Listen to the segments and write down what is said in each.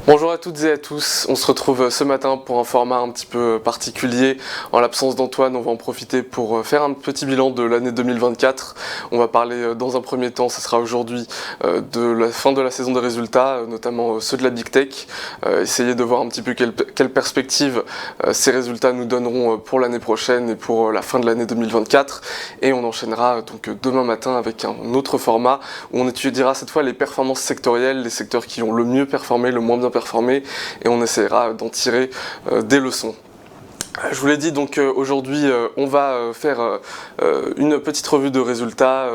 Bonjour à toutes et à tous, on se retrouve ce matin pour un format un petit peu particulier. En l'absence d'Antoine, on va en profiter pour faire un petit bilan de l'année 2024. On va parler dans un premier temps, ce sera aujourd'hui, de la fin de la saison des résultats, notamment ceux de la Big Tech. Essayer de voir un petit peu quelle perspective ces résultats nous donneront pour l'année prochaine et pour la fin de l'année 2024. Et on enchaînera donc demain matin avec un autre format où on étudiera cette fois les performances sectorielles, les secteurs qui ont le mieux performé, le moins bien performé, et on essaiera d'en tirer des leçons. Je vous l'ai dit, donc aujourd'hui on va faire une petite revue de résultats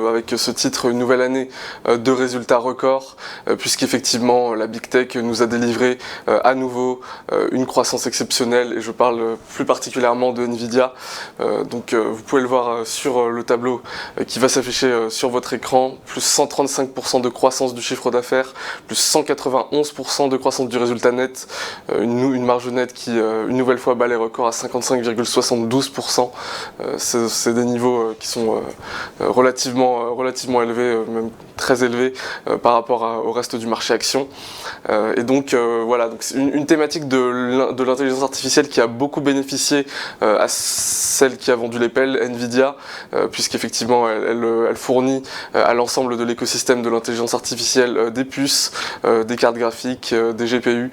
avec ce titre Une nouvelle année de résultats records, puisqu'effectivement la Big Tech nous a délivré à nouveau une croissance exceptionnelle, et je parle plus particulièrement de Nvidia. Vous pouvez le voir sur le tableau qui va s'afficher sur votre écran, plus 135% de croissance du chiffre d'affaires, plus 191% de croissance du résultat net, une marge nette qui une nouvelle fois bat les record à 55,72%. C'est des niveaux qui sont relativement élevés, même très élevés par rapport au reste du marché action. Voilà, donc c'est une thématique de l'intelligence artificielle qui a beaucoup bénéficié à celle qui a vendu les pelles, Nvidia, puisqu'effectivement elle fournit à l'ensemble de l'écosystème de l'intelligence artificielle des puces, des cartes graphiques, des GPU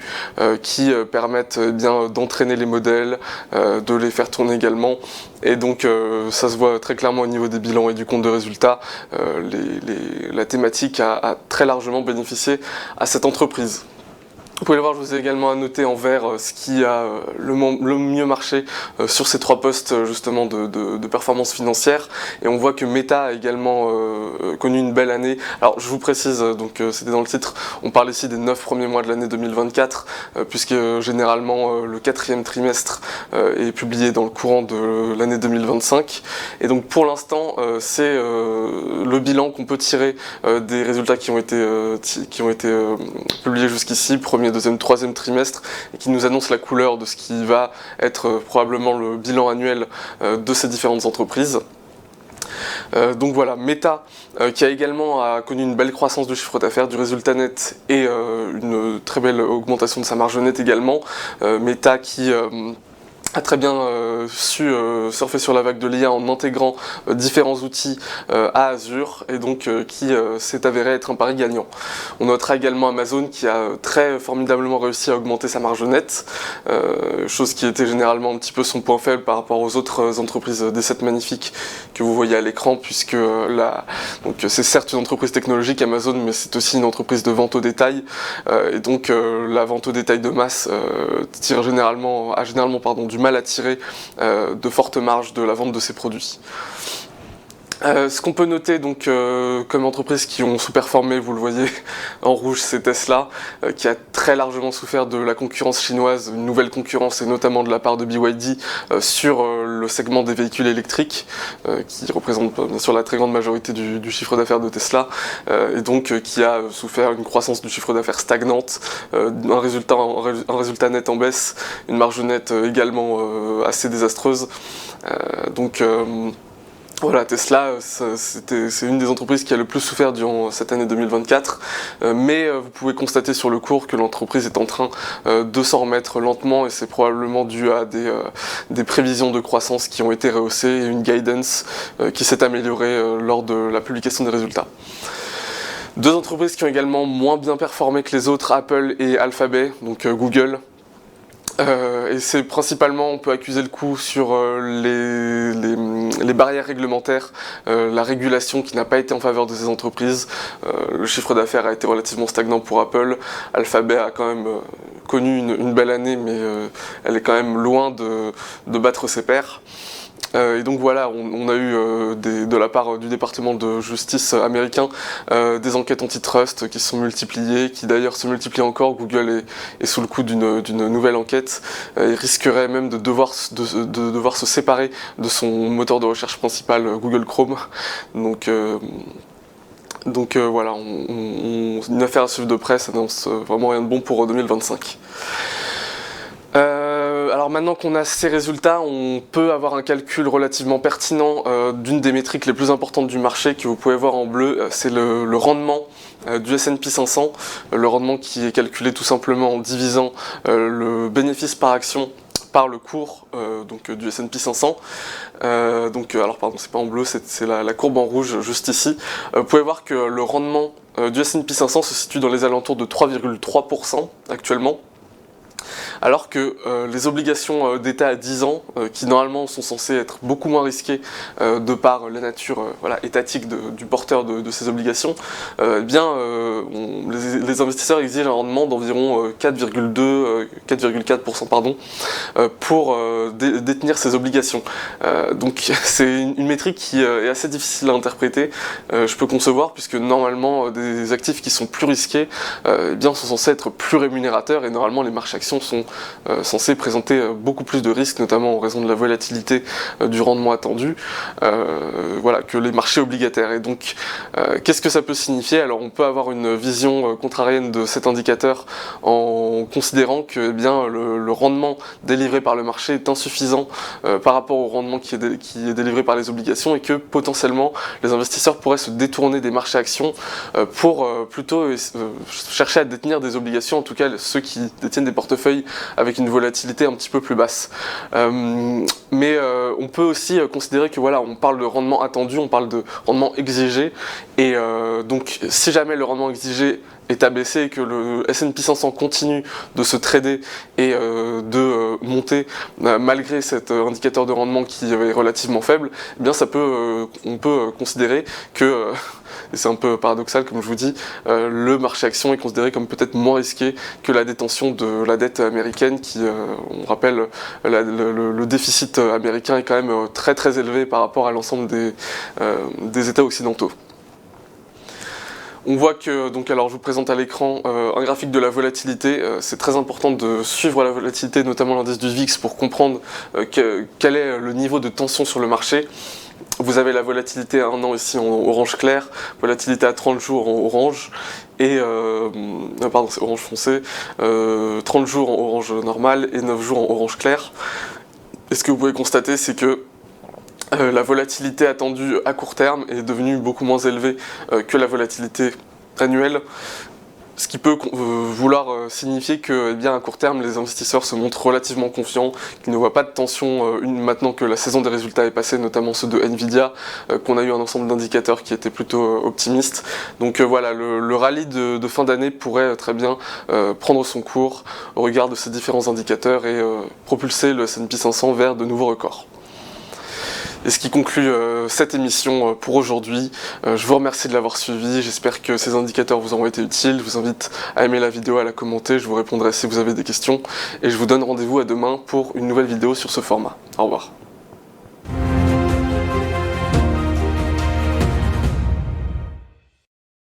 qui permettent d'entraîner les modèles, de les faire tourner également, et donc ça se voit très clairement au niveau des bilans et du compte de résultats. La thématique a très largement bénéficié à cette entreprise. Vous pouvez le voir, je vous ai également annoté en vert ce qui a le mieux marché sur ces trois postes justement de performance financière, et on voit que Meta a également connu une belle année. Alors je vous précise, donc c'était dans le titre, on parle ici des 9 premiers mois de l'année 2024, puisque généralement le 4e trimestre est publié dans le courant de l'année 2025, et donc pour l'instant c'est le bilan qu'on peut tirer des résultats qui ont été publiés jusqu'ici, premier, deuxième, troisième trimestre, et qui nous annonce la couleur de ce qui va être probablement le bilan annuel de ces différentes entreprises. Donc voilà, Meta qui a également connu une belle croissance du chiffre d'affaires, du résultat net, et une très belle augmentation de sa marge nette également. Meta qui a très bien su surfer sur la vague de l'IA en intégrant différents outils à Azure, et donc qui s'est avéré être un pari gagnant. On notera également Amazon qui a très formidablement réussi à augmenter sa marge nette, chose qui était généralement un petit peu son point faible par rapport aux autres entreprises des 7 magnifiques que vous voyez à l'écran, puisque c'est certes une entreprise technologique Amazon, mais c'est aussi une entreprise de vente au détail, et donc la vente au détail de masse a généralement du mal à tirer de fortes marges de la vente de ces produits. Ce qu'on peut noter donc comme entreprises qui ont sous-performé, vous le voyez en rouge, c'est Tesla, qui a très largement souffert de la concurrence chinoise, une nouvelle concurrence, et notamment de la part de BYD sur le segment des véhicules électriques, qui représente bien sûr la très grande majorité du chiffre d'affaires de Tesla, et donc qui a souffert une croissance du chiffre d'affaires stagnante, un résultat net en baisse, une marge nette également assez désastreuse. Voilà, Tesla, c'est une des entreprises qui a le plus souffert durant cette année 2024, mais vous pouvez constater sur le cours que l'entreprise est en train de s'en remettre lentement, et c'est probablement dû à des prévisions de croissance qui ont été rehaussées, et une guidance qui s'est améliorée lors de la publication des résultats. Deux entreprises qui ont également moins bien performé que les autres, Apple et Alphabet, donc Google. Et c'est principalement, on peut accuser le coup sur les barrières réglementaires, la régulation qui n'a pas été en faveur de ces entreprises. Le chiffre d'affaires a été relativement stagnant pour Apple. Alphabet a quand même connu une belle année, mais elle est quand même loin de battre ses pairs. Et donc voilà, on a eu de la part du département de justice américain des enquêtes antitrust qui se sont multipliées, qui d'ailleurs se multiplient encore. Google est sous le coup d'une nouvelle enquête et risquerait même de devoir se séparer de son moteur de recherche principal, Google Chrome. Voilà, une affaire à suivre de près, ça n'annonce vraiment rien de bon pour 2025. Alors maintenant qu'on a ces résultats, on peut avoir un calcul relativement pertinent d'une des métriques les plus importantes du marché que vous pouvez voir en bleu, c'est le rendement du S&P 500, le rendement qui est calculé tout simplement en divisant le bénéfice par action par le cours donc, du S&P 500. Alors pardon, c'est pas en bleu, c'est la courbe en rouge juste ici. Vous pouvez voir que le rendement du S&P 500 se situe dans les alentours de 3,3% actuellement. Alors que les obligations d'État à 10 ans, qui normalement sont censées être beaucoup moins risquées de par la nature étatique du porteur de ces obligations, les investisseurs exigent un rendement d'environ 4,4% pour détenir ces obligations. Donc c'est une métrique qui est assez difficile à interpréter, je peux concevoir, puisque normalement des actifs qui sont plus risqués sont censés être plus rémunérateurs, et normalement les marchés actions sont censés présenter beaucoup plus de risques, notamment en raison de la volatilité du rendement attendu, que les marchés obligataires. Et donc, qu'est-ce que ça peut signifier? Alors, on peut avoir une vision contrarienne de cet indicateur en considérant que le rendement délivré par le marché est insuffisant par rapport au rendement qui est délivré par les obligations, et que potentiellement les investisseurs pourraient se détourner des marchés actions pour plutôt chercher à détenir des obligations, en tout cas ceux qui détiennent des portefeuilles avec une volatilité un petit peu plus basse. On peut aussi considérer que on parle de rendement attendu, on parle de rendement exigé, et donc si jamais le rendement exigé est abaissé et que le S&P 500 continue de se trader et de monter malgré cet indicateur de rendement qui est relativement faible, on peut considérer que et c'est un peu paradoxal comme je vous dis, le marché action est considéré comme peut-être moins risqué que la détention de la dette américaine qui, on rappelle, le déficit américain est quand même très très élevé par rapport à l'ensemble des États occidentaux. On voit que, alors je vous présente à l'écran un graphique de la volatilité. C'est très important de suivre la volatilité, notamment l'indice du VIX, pour comprendre quel est le niveau de tension sur le marché. Vous avez la volatilité à 1 an ici en orange clair, volatilité à 30 jours en orange, et c'est orange foncé, 30 jours en orange normal et 9 jours en orange clair. Et ce que vous pouvez constater, c'est que la volatilité attendue à court terme est devenue beaucoup moins élevée que la volatilité annuelle, ce qui peut vouloir signifier que à court terme les investisseurs se montrent relativement confiants, qu'ils ne voient pas de tension maintenant que la saison des résultats est passée, notamment ceux de Nvidia, qu'on a eu un ensemble d'indicateurs qui étaient plutôt optimistes. Donc le rallye de fin d'année pourrait très bien prendre son cours au regard de ces différents indicateurs et propulser le S&P 500 vers de nouveaux records. Et ce qui conclut cette émission pour aujourd'hui. Je vous remercie de l'avoir suivi, j'espère que ces indicateurs vous auront été utiles. Je vous invite à aimer la vidéo, à la commenter, je vous répondrai si vous avez des questions. Et je vous donne rendez-vous à demain pour une nouvelle vidéo sur ce format. Au revoir.